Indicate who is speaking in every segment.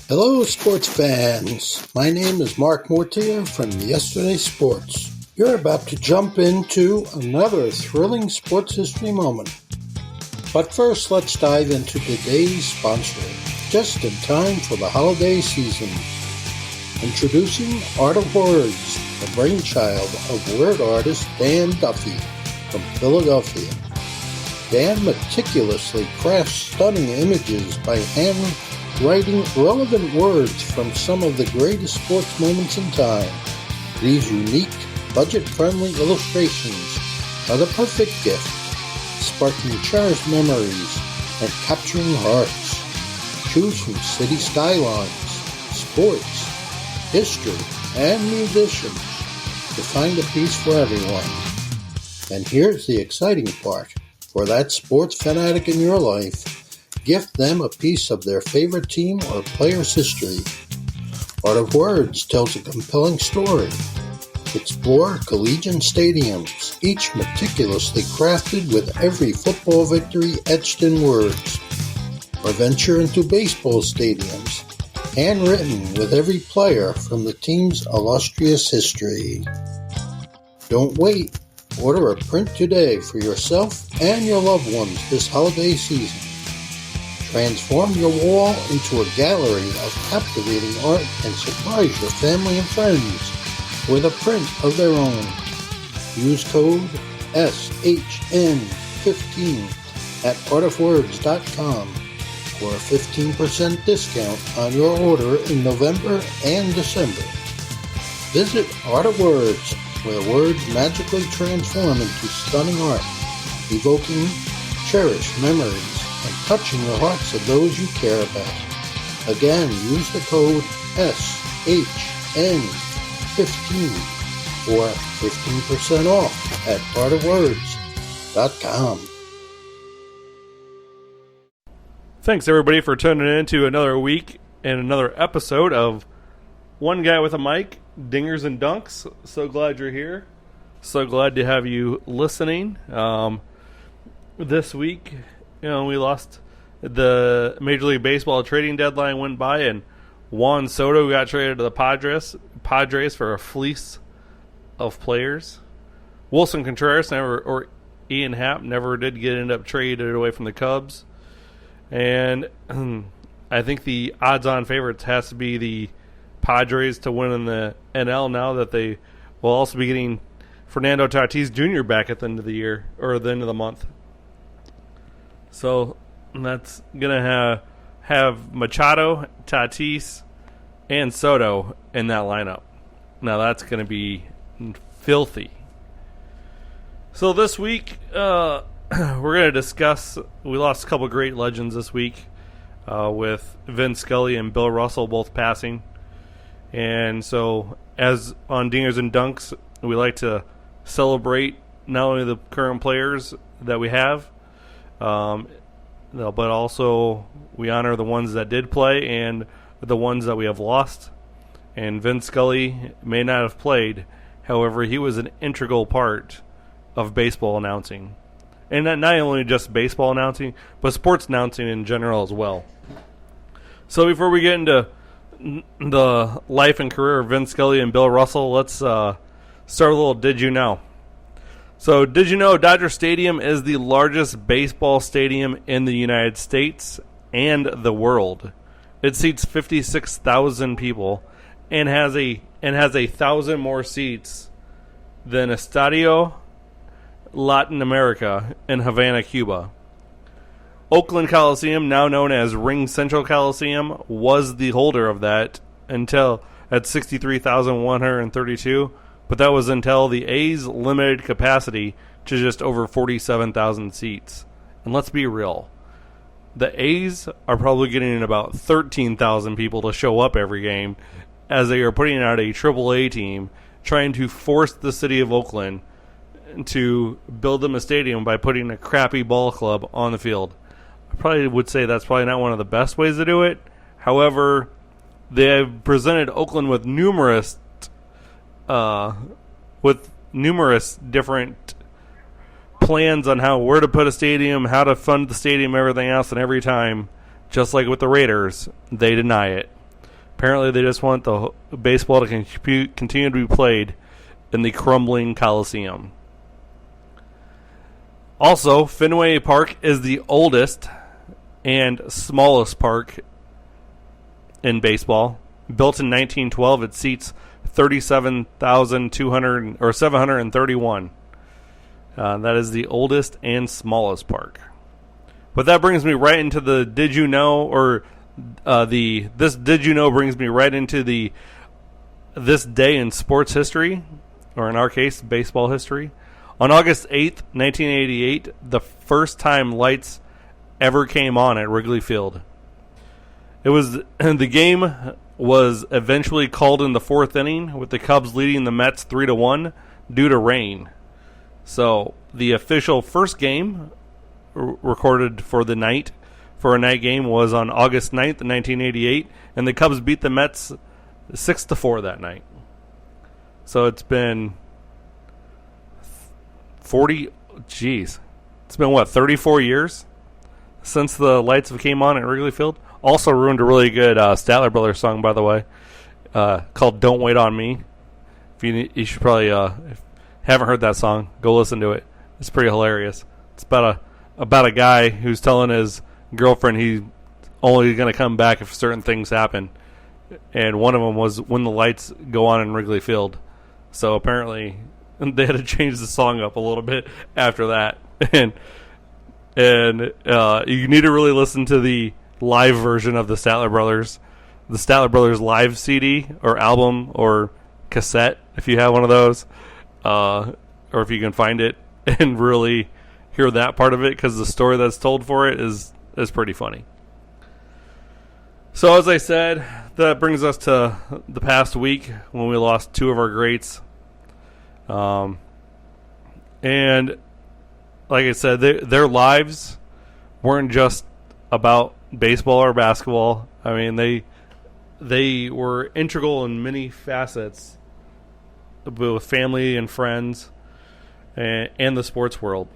Speaker 1: Hello, sports fans. My name is Mark Mortier from Yesterday Sports. You're about to jump into another thrilling sports history moment. But first, let's dive into today's sponsor, just in time for the holiday season. Introducing Art of Words, the brainchild of word artist Dan Duffy from Philadelphia. Dan meticulously crafts stunning images by handwriting relevant words from some of the greatest sports moments in time. These unique, budget-friendly illustrations are the perfect gift, sparking cherished memories and capturing hearts. Choose from city skylines, sports, history, and musicians to find a piece for everyone. And here's the exciting part. For that sports fanatic in your life, gift them a piece of their favorite team or player's history. Art of Words tells a compelling story. Explore collegiate stadiums, each meticulously crafted with every football victory etched in words. Or venture into baseball stadiums, handwritten with every player from the team's illustrious history. Don't wait. Order a print today for yourself and your loved ones this holiday season. Transform your wall into a gallery of captivating art and surprise your family and friends with a print of their own. Use code SHN15 at artofwords.com for a 15% discount on your order in November and December. Visit Art of Words, where words magically transform into stunning art, evoking cherished memories and touching the hearts of those you care about. Again, use the code SHN15 for 15% off at artofwords.com.
Speaker 2: Thanks, everybody, for tuning in to another week and another episode of One Guy with a Mic, Dingers and Dunks. So glad you're here. So glad to have you listening. This week, we lost the Major League Baseball trading deadline went by, and Juan Soto got traded to the Padres for a fleece of players. Wilson Contreras or Ian Happ never did end up traded away from the Cubs. And I think the odds-on favorites has to be the Padres to win in the NL now that they will also be getting Fernando Tatis Jr. back at the end of the year or the end of the month. So that's going to have Machado, Tatis, and Soto in that lineup. Now that's going to be filthy. So this week we're going to discuss, we lost a couple great legends this week with Vin Scully and Bill Russell both passing. And so, as on Dingers and Dunks, we like to celebrate not only the current players that we have, but also we honor the ones that did play and the ones that we have lost. And Vin Scully may not have played, however, he was an integral part of baseball announcing. And not only just baseball announcing, but sports announcing in general as well. So before we get into the life and career of Vin Scully and Bill Russell, let's start a little Did You Know? So, did you know Dodger Stadium is the largest baseball stadium in the United States and the world? It seats 56,000 people and has 1,000 more seats than Estadio Latin America in Havana, Cuba. Oakland Coliseum, now known as Ring Central Coliseum, was the holder of that until at 63,132, but that was until the A's limited capacity to just over 47,000 seats. And let's be real, the A's are probably getting about 13,000 people to show up every game as they are putting out a AAA team trying to force the city of Oakland to build them a stadium by putting a crappy ball club on the field. I probably would say that's probably not one of the best ways to do it. However, they have presented Oakland with numerous different plans on where to put a stadium, how to fund the stadium, everything else, and every time, just like with the Raiders, they deny it. Apparently, they just want the baseball to continue to be played in the crumbling Coliseum. Also, Fenway Park is the oldest and smallest park in baseball. Built in 1912, it seats 37,200 or 731. That is the oldest and smallest park. But that brings me right into the Did You Know, or this Did You Know brings me right into this day in sports history, or in our case, baseball history. On August 8th, 1988, the first time lights ever came on at Wrigley Field. The game was eventually called in the fourth inning, with the Cubs leading the Mets 3-1 due to rain. So the official first game recorded for a night game was on August 9th, 1988, and the Cubs beat the Mets 6-4 that night. So it's been 34 years since the lights came on at Wrigley Field. Also ruined a really good Statler Brothers song, by the way, called "Don't Wait on Me." You should probably, if you haven't heard that song, go listen to it. It's pretty hilarious. It's about a guy who's telling his girlfriend he's only going to come back if certain things happen, and one of them was when the lights go on in Wrigley Field. So apparently they had to change the song up a little bit after that, and you need to really listen to the live version of the Statler Brothers live CD or album or cassette if you have one of those, or if you can find it, and really hear that part of it, because the story that's told for it is pretty funny. So as I said, that brings us to the past week when we lost two of our greats. And like I said, their lives weren't just about baseball or basketball. I mean, they were integral in many facets with family and friends and the sports world.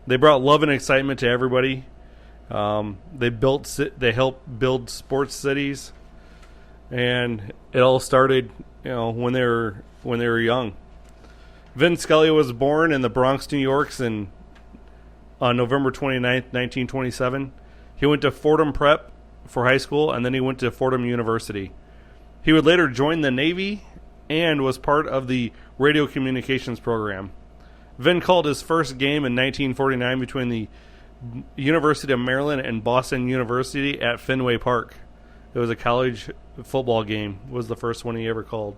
Speaker 2: They brought love and excitement to everybody. They helped build sports cities, and it all started, when they were young. Vin Scully was born in the Bronx, New York, on November 29th, 1927. He went to Fordham Prep for high school, and then he went to Fordham University. He would later join the Navy and was part of the radio communications program. Vin called his first game in 1949 between the University of Maryland and Boston University at Fenway Park. It was a college football game. It was the first one he ever called.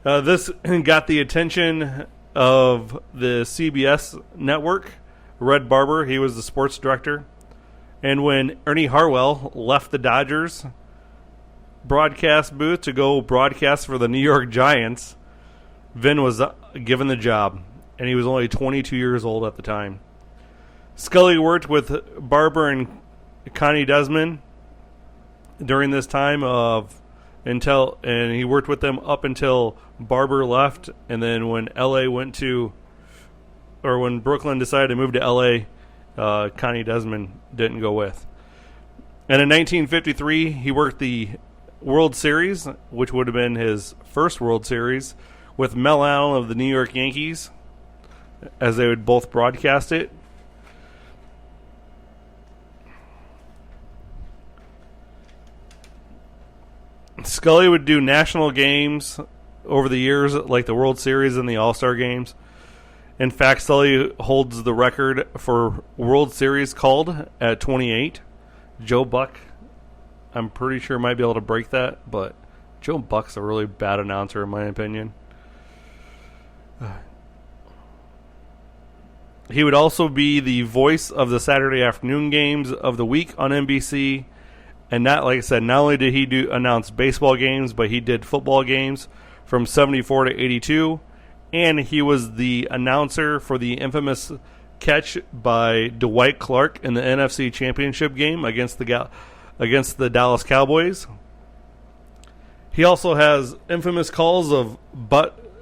Speaker 2: This got the attention of the CBS network. Red Barber, he was the sports director. And when Ernie Harwell left the Dodgers broadcast booth to go broadcast for the New York Giants, Vin was given the job, and he was only 22 years old at the time. Scully worked with Barber and Connie Desmond during this time and he worked with them up until Barber left, and then when when Brooklyn decided to move to LA, Connie Desmond didn't go with. And in 1953, he worked the World Series, which would have been his first World Series, with Mel Allen of the New York Yankees, as they would both broadcast it. Scully would do national games over the years, like the World Series and the All-Star games. In fact, Scully holds the record for World Series called at 28. Joe Buck, I'm pretty sure, might be able to break that, but Joe Buck's a really bad announcer, in my opinion. He would also be the voice of the Saturday afternoon games of the week on NBC. And not, like I said, not only did he announce baseball games, but he did football games from 74 to 82. And he was the announcer for the infamous catch by Dwight Clark in the NFC Championship game against the Dallas Cowboys. He also has infamous calls of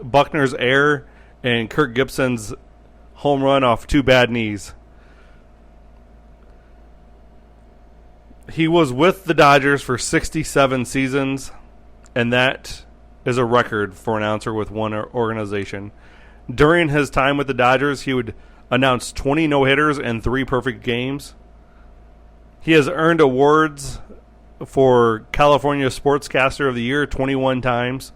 Speaker 2: Buckner's error and Kirk Gibson's home run off two bad knees. He was with the Dodgers for 67 seasons, and that is a record for an announcer with one organization. During his time with the Dodgers, he would announce 20 no-hitters and 3 perfect games. He has earned awards for California Sportscaster of the Year 21 times,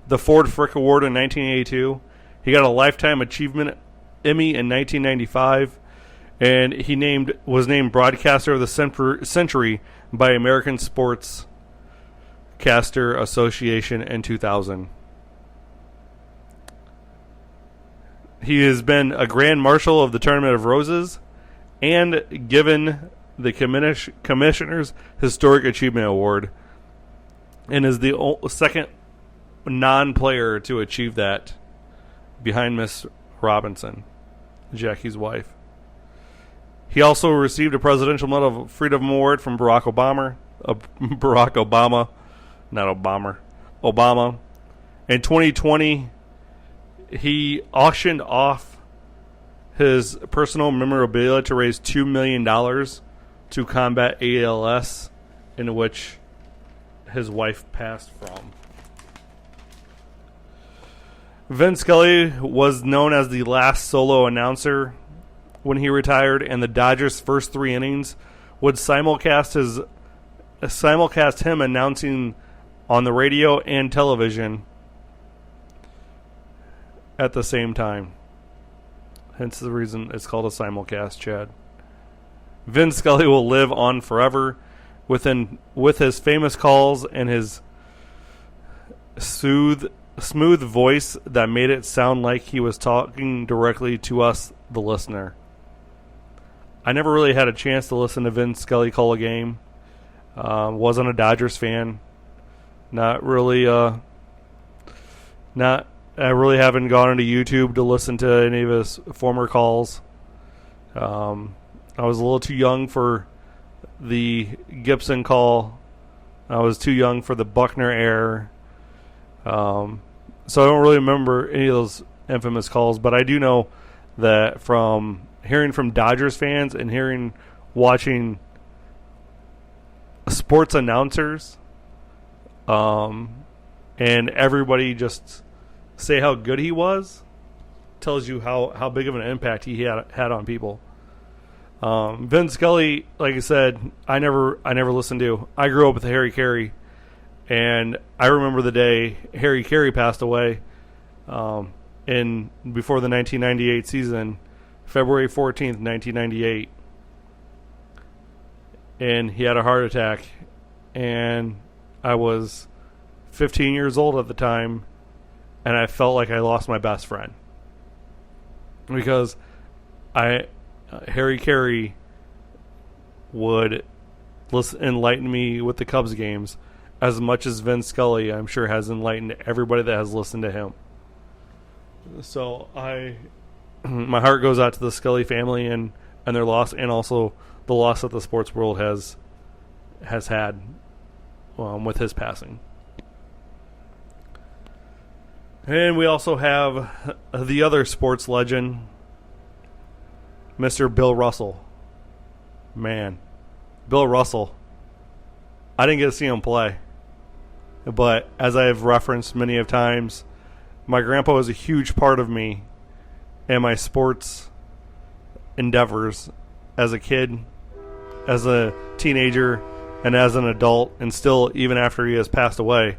Speaker 2: the Ford Frick Award in 1982. He got a Lifetime Achievement Emmy in 1995. And he was named Broadcaster of the Century by American Sportscaster Association in 2000. He has been a Grand Marshal of the Tournament of Roses and given the Commissioner's Historic Achievement Award, and is the second non-player to achieve that behind Miss Robinson, Jackie's wife. He also received a Presidential Medal of Freedom Award from Barack Obama. Obama. In 2020, he auctioned off his personal memorabilia to raise $2 million to combat ALS, in which his wife passed from. Vin Scully was known as the last solo announcer when he retired, and the Dodgers' first 3 innings would simulcast him announcing on the radio and television at the same time. Hence the reason it's called a simulcast, Chad. Vin Scully will live on forever with his famous calls and his smooth voice that made it sound like he was talking directly to us, the listener. I never really had a chance to listen to Vin Scully call a game. Wasn't a Dodgers fan. I really haven't gone into YouTube to listen to any of his former calls. I was a little too young for the Gibson call. I was too young for the Buckner error. So I don't really remember any of those infamous calls, but I do know that from hearing from Dodgers fans and watching sports announcers, and everybody just say how good he was, tells you how big of an impact he had on people. Vin Scully, like I said, I never listened to. I grew up with Harry Carey, and I remember the day Harry Carey passed away before the 1998 season, February 14th, 1998. And he had a heart attack, and I was 15 years old at the time, and I felt like I lost my best friend. Because Harry Carey would enlighten me with the Cubs games as much as Vin Scully, I'm sure, has enlightened everybody that has listened to him. So my heart goes out to the Scully family and their loss, and also the loss that the sports world has had with his passing. And we also have the other sports legend, Mr. Bill Russell. Man, Bill Russell. I didn't get to see him play, but as I have referenced many of times, my grandpa was a huge part of me and my sports endeavors as a kid, as a teenager, and as an adult, and still, even after he has passed away,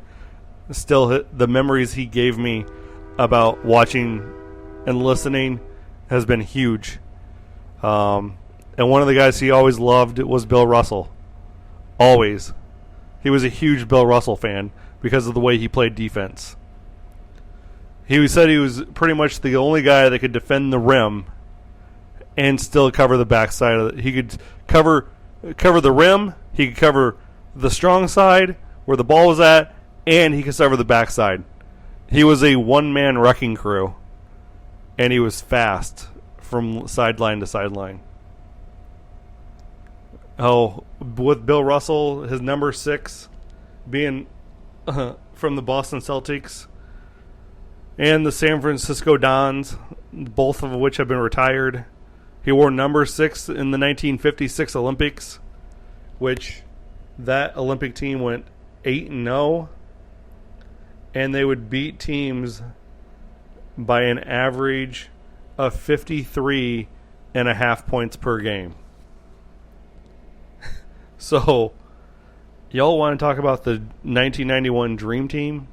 Speaker 2: still the memories he gave me about watching and listening has been huge. And one of the guys he always loved was Bill Russell. Always. He was a huge Bill Russell fan because of the way he played defense. He said he was pretty much the only guy that could defend the rim and still cover the backside of it. He could cover the rim, he could cover the strong side where the ball was at, and he could cover the backside. He was a one-man wrecking crew, and he was fast from sideline to sideline. Oh, with Bill Russell, his number 6 being from the Boston Celtics and the San Francisco Dons, both of which have been retired. He wore number 6 in the 1956 Olympics, which that Olympic team went 8-0, and they would beat teams by an average of 53.5 points per game. So, y'all want to talk about the 1991 Dream Team?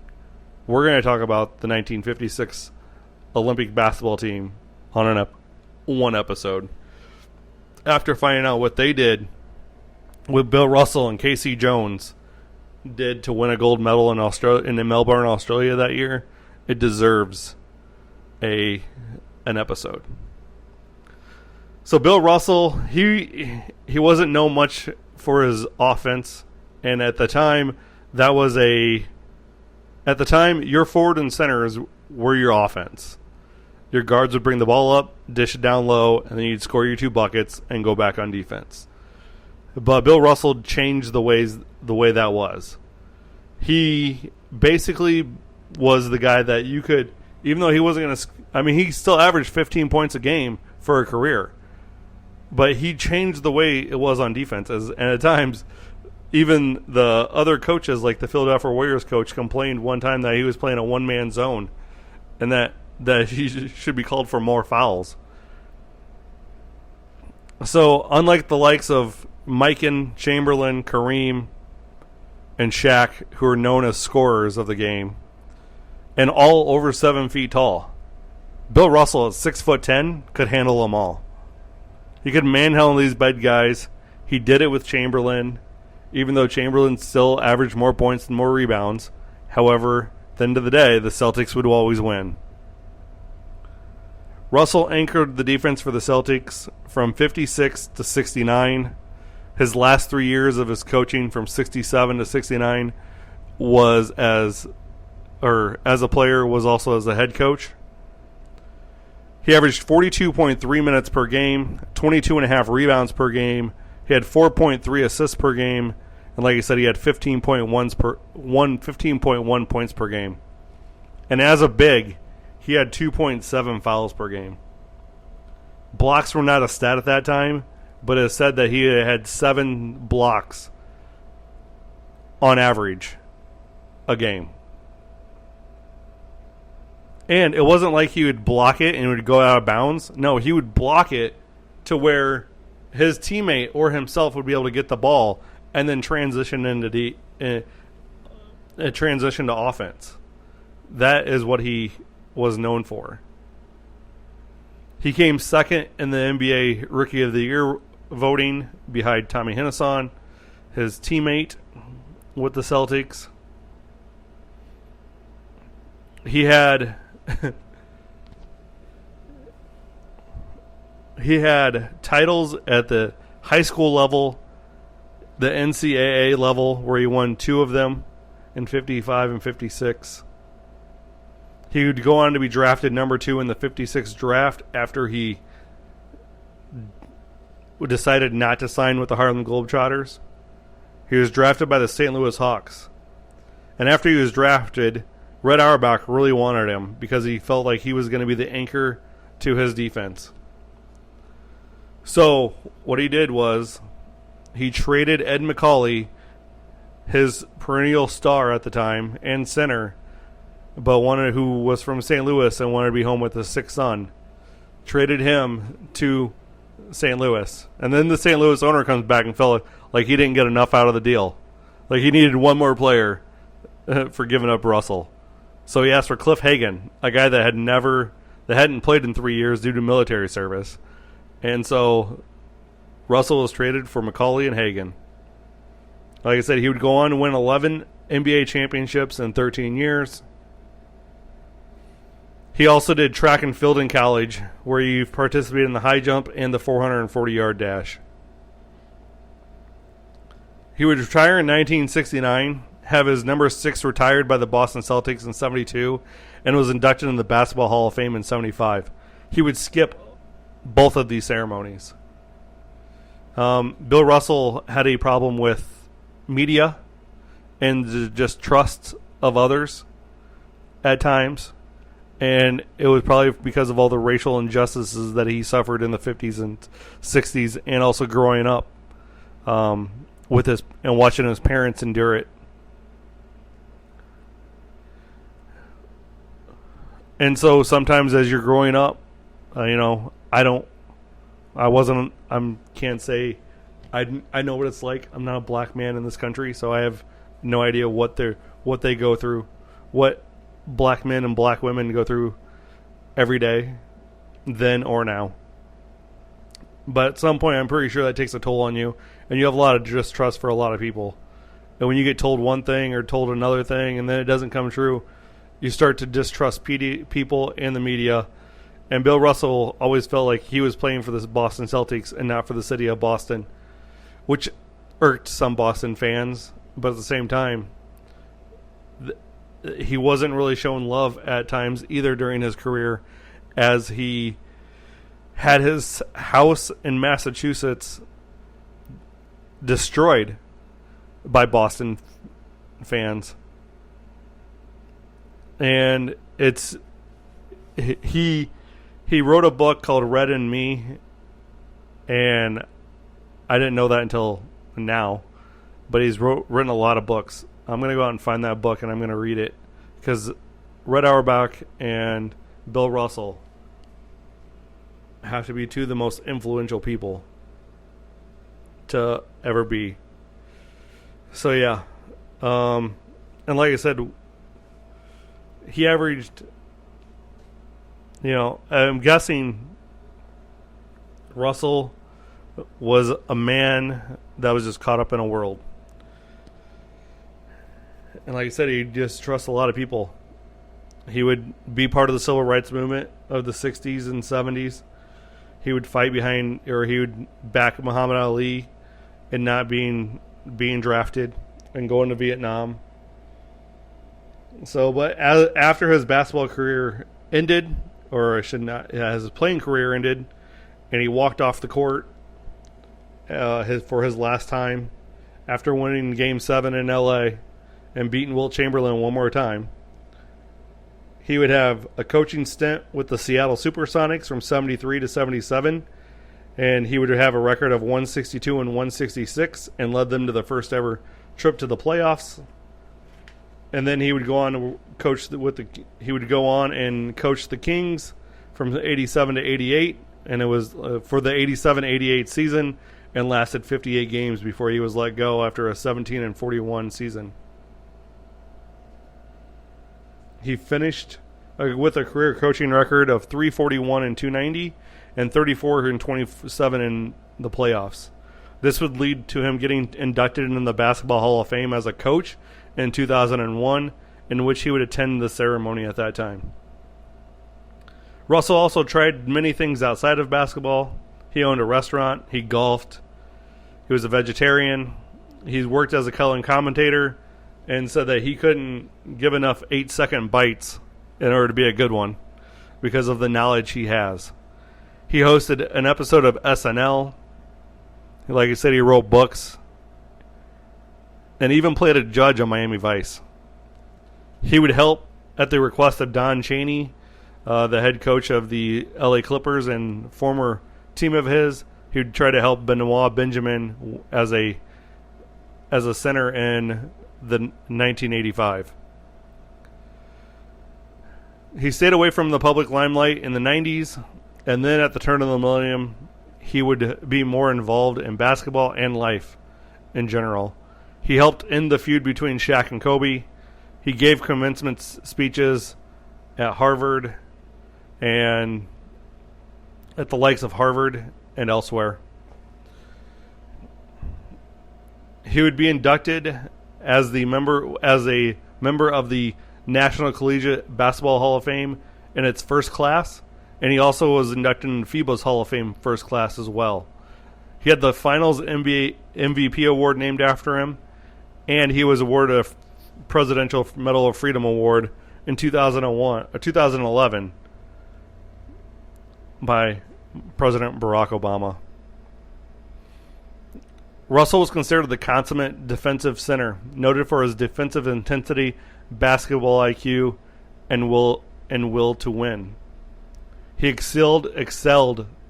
Speaker 2: We're going to talk about the 1956 Olympic basketball team on one episode. After finding out what they did, what Bill Russell and Casey Jones did to win a gold medal in Melbourne, Australia that year, it deserves an episode. So Bill Russell, he wasn't known much for his offense, and at the time your forward and centers were your offense. Your guards would bring the ball up, dish it down low, and then you'd score your 2 buckets and go back on defense. But Bill Russell changed the way that was. He basically was the guy that you could, even though he wasn't going to, he still averaged 15 points a game for a career. But he changed the way it was on defense. And at times, even the other coaches, like the Philadelphia Warriors coach, complained one time that he was playing a one-man zone and that he should be called for more fouls. So, unlike the likes of Mikan, Chamberlain, Kareem, and Shaq, who are known as scorers of the game, and all over 7 feet tall, Bill Russell at 6'10" could handle them all. He could manhandle these bad guys. He did it with Chamberlain, even though Chamberlain still averaged more points and more rebounds. However, at the end of the day, the Celtics would always win. Russell anchored the defense for the Celtics from 56 to 69. His last 3 years of his coaching from 67 to 69 was as a player, was also as a head coach. He averaged 42.3 minutes per game, 22.5 rebounds per game. He had 4.3 assists per game. And like I said, he had 15.1 points per game. And as a big, he had 2.7 fouls per game. Blocks were not a stat at that time, but it is said that he had 7 blocks on average a game. And it wasn't like he would block it and it would go out of bounds. No, he would block it to where his teammate or himself would be able to get the ball and then transition into transition to offense. That is what he was known for. He came second in the NBA Rookie of the Year voting behind Tommy Hennessy, his teammate with the Celtics. He had titles at the high school level, the NCAA level, where he won 2 of them in 55 and 56. He would go on to be drafted number 2 in the 56 draft after he decided not to sign with the Harlem Globetrotters. He was drafted by the St. Louis Hawks. And after he was drafted, Red Auerbach really wanted him because he felt like he was going to be the anchor to his defense. So what he did was he traded Ed McCauley, his perennial star at the time and center, who was from St. Louis and wanted to be home with his 6th son, traded him to St. Louis. And then the St. Louis owner comes back and felt like he didn't get enough out of the deal. Like he needed one more player for giving up Russell. So he asked for Cliff Hagan, a guy that hadn't played in 3 years due to military service. And so Russell was traded for McCauley and Hagan. Like I said, he would go on to win 11 NBA championships in 13 years. He also did track and field in college, where he participated in the high jump and the 440-yard dash. He would retire in 1969, have his number 6 retired by the Boston Celtics in 72, and was inducted in the Basketball Hall of Fame in 75. He would skip both of these ceremonies. Bill Russell had a problem with media and just trust of others at times. And it was probably because of all the racial injustices that he suffered in the 50s and 60s and also growing up. and watching his parents endure it. And so sometimes as you're growing up, can't say I know what it's like. I'm not a black man in this country, so I have no idea what they go through, what black men and black women go through every day, then or now. But at some point, I'm pretty sure that takes a toll on you, and you have a lot of distrust for a lot of people. And when you get told one thing or told another thing, and then it doesn't come true, you start to distrust people and the media. And Bill Russell always felt like he was playing for the Boston Celtics and not for the city of Boston, which irked some Boston fans. But at the same time, he wasn't really shown love at times either during his career, as he had his house in Massachusetts destroyed by Boston fans. And he wrote a book called Red and Me, and I didn't know that until now, but he's written a lot of books. I'm going to go out and find that book, and I'm going to read it, because Red Auerbach and Bill Russell have to be two of the most influential people to ever be. So yeah, and like I said, he averaged, I'm guessing Russell was a man that was just caught up in a world. And like I said, he just trusts a lot of people. He would be part of the civil rights movement of the 60s and 70s. He would fight behind, or he would back Muhammad Ali in not being drafted and going to Vietnam. So, but after his basketball career ended, or I should not, his playing career ended, and he walked off the court for his last time after winning Game 7 in L.A. and beating Wilt Chamberlain one more time. He would have a coaching stint with the Seattle Supersonics from 73 to 77, and he would have a record of 162 and 166 and led them to the first ever trip to the playoffs. And then he would go on to coach and coach the Kings from 87 to 88, and it was for the 87-88 season, and lasted 58 games before he was let go after a 17-41 season. He finished with a career coaching record of 341 and 290 and 34 and 27 in the playoffs. This would lead to him getting inducted into the Basketball Hall of Fame as a coach in 2001, in which he would attend the ceremony at that time. Russell also tried many things outside of basketball. He owned a restaurant. He golfed. He was a vegetarian. He worked as a color commentator, and said that he couldn't give enough 8-second bites in order to be a good one because of the knowledge he has. He hosted an episode of SNL. Like I said, he wrote books and even played a judge on Miami Vice. He would help at the request of Don Chaney, the head coach of the LA Clippers and former team of his. He would try to help Benoit Benjamin as a center in the 1985. He stayed away from the public limelight in the 90s, and then at the turn of the millennium, he would be more involved in basketball and life in general. He helped end the feud between Shaq and Kobe. He gave commencement speeches at Harvard and at the likes of Harvard and elsewhere. He would be inducted as a member of the National Collegiate Basketball Hall of Fame in its first class, and he also was inducted in FIBA's Hall of Fame first class as well. He had the Finals NBA MVP award named after him, and he was awarded a Presidential Medal of Freedom award in 2011 by President Barack Obama. Russell was considered the consummate defensive center, noted for his defensive intensity, basketball IQ, and will to win. He excelled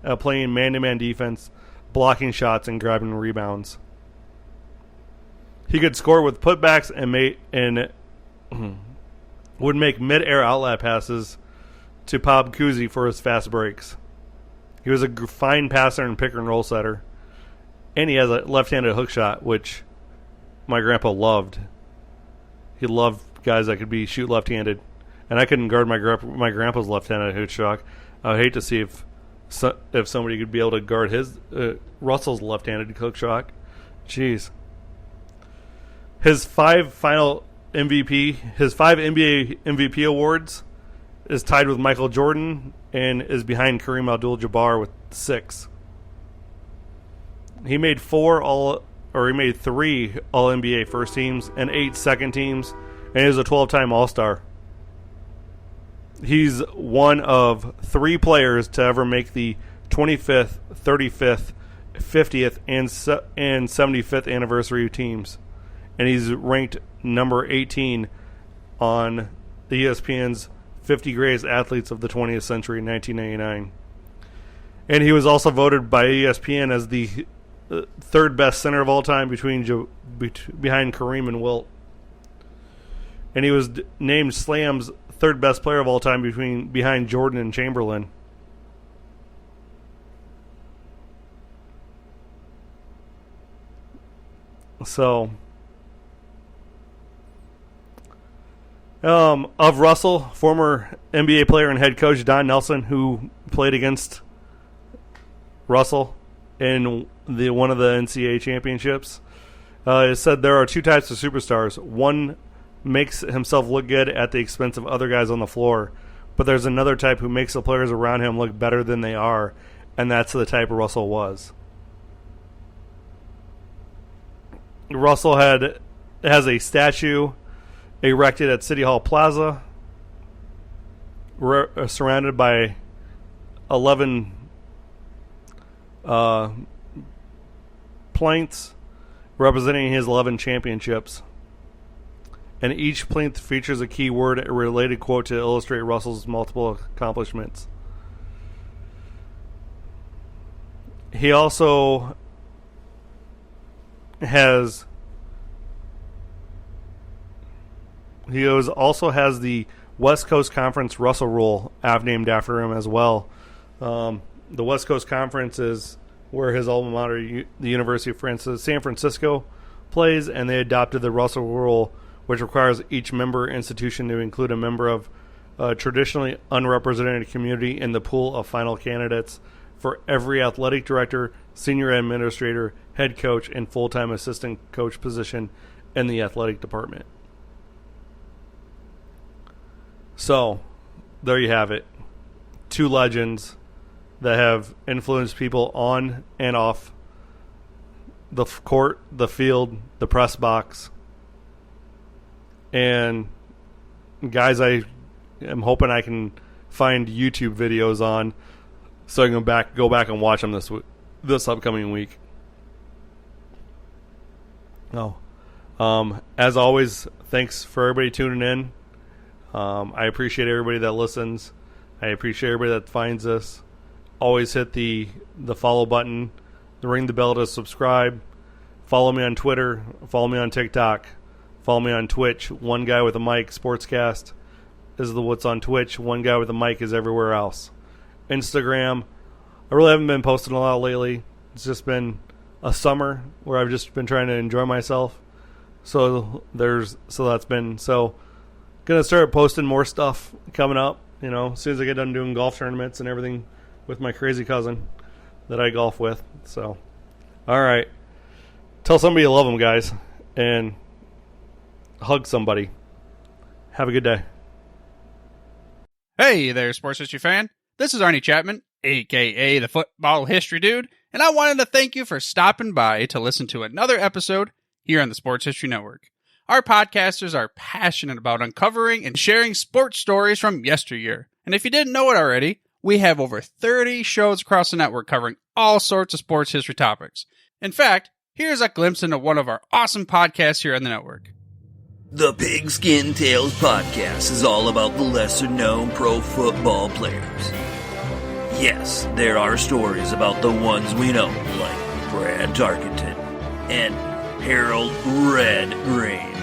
Speaker 2: at playing man-to-man defense, blocking shots, and grabbing rebounds. He could score with putbacks and would make mid-air outlet passes to Bob Cousy for his fast breaks. He was a fine passer and pick-and-roll setter. And he has a left-handed hook shot, which my grandpa loved. He loved guys that could shoot left-handed. And I couldn't guard my grandpa's left-handed hook shot. I would hate to see if somebody could be able to guard his Russell's left-handed hook shot. Jeez. His 5 NBA MVP awards is tied with Michael Jordan and is behind Kareem Abdul-Jabbar with 6. He made 3 All-NBA first teams and 8 second teams, and he was a 12-time All-Star. He's one of 3 players to ever make the 25th, 35th, 50th, and 75th anniversary teams. And he's ranked number 18 on the ESPN's 50 Greatest Athletes of the 20th Century in 1999. And he was also voted by ESPN as the third best center of all time behind Kareem and Wilt. And he was named Slam's third best player of all time behind Jordan and Chamberlain. So, of Russell, former NBA player and head coach Don Nelson, who played against Russell in one of the NCAA championships, said there are 2 types of superstars. One makes himself look good at the expense of other guys on the floor, but there's another type who makes the players around him look better than they are, and that's the type Russell was. Russell has a statue erected at City Hall Plaza, surrounded by 11 plates representing his 11 championships. And each plinth features a key word, a related quote to illustrate Russell's multiple accomplishments. He also has the West Coast Conference Russell Rule named after him as well. The West Coast Conference is where his alma mater, the University of San Francisco, plays, and they adopted the Russell Rule, which requires each member institution to include a member of a traditionally unrepresented community in the pool of final candidates for every athletic director, senior administrator, head coach, and full-time assistant coach position in the athletic department. So, there you have it. 2 legends that have influenced people on and off the court, the field, the press box. And guys, I am hoping I can find YouTube videos on so I can go back and watch them this upcoming week. As always, thanks for everybody tuning in. I appreciate everybody that listens. I appreciate everybody that finds us. Always hit the follow button, ring the bell to subscribe. Follow me on Twitter. Follow me on TikTok. Follow me on Twitch. One Guy with a Mic Sportscast is what's on Twitch. One Guy with a Mic is everywhere else. Instagram. I really haven't been posting a lot lately. It's just been a summer where I've just been trying to enjoy myself. So gonna start posting more stuff coming up. As soon as I get done doing golf tournaments and everything with my crazy cousin that I golf with. So, all right. Tell somebody you love them, guys, and hug somebody. Have a good day.
Speaker 3: Hey there, sports history fan. This is Arnie Chapman, a.k.a. the Football History Dude, and I wanted to thank you for stopping by to listen to another episode here on the Sports History Network. Our podcasters are passionate about uncovering and sharing sports stories from yesteryear. And if you didn't know it already, we have over 30 shows across the network covering all sorts of sports history topics. In fact, here's a glimpse into one of our awesome podcasts here on the network.
Speaker 4: The Pigskin Tales podcast is all about the lesser-known pro football players. Yes, there are stories about the ones we know, like Brad Tarkenton. And Harold Red Grange.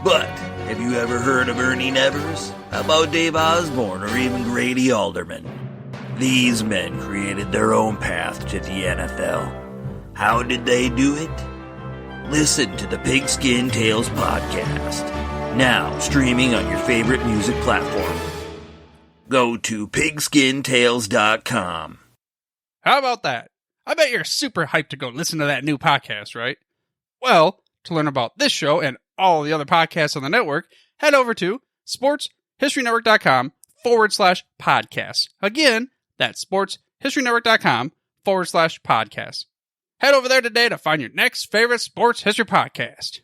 Speaker 4: But have you ever heard of Ernie Nevers? How about Dave Osborne or even Grady Alderman? These men created their own path to the NFL. How did they do it? Listen to the Pigskin Tales podcast, now streaming on your favorite music platform. Go to pigskintales.com.
Speaker 3: How about that? I bet you're super hyped to go listen to that new podcast, right? Well, to learn about this show and all the other podcasts on the network, head over to sportshistorynetwork.com/podcasts. Again, that's sportshistorynetwork.com/podcasts. Head over there today to find your next favorite sports history podcast.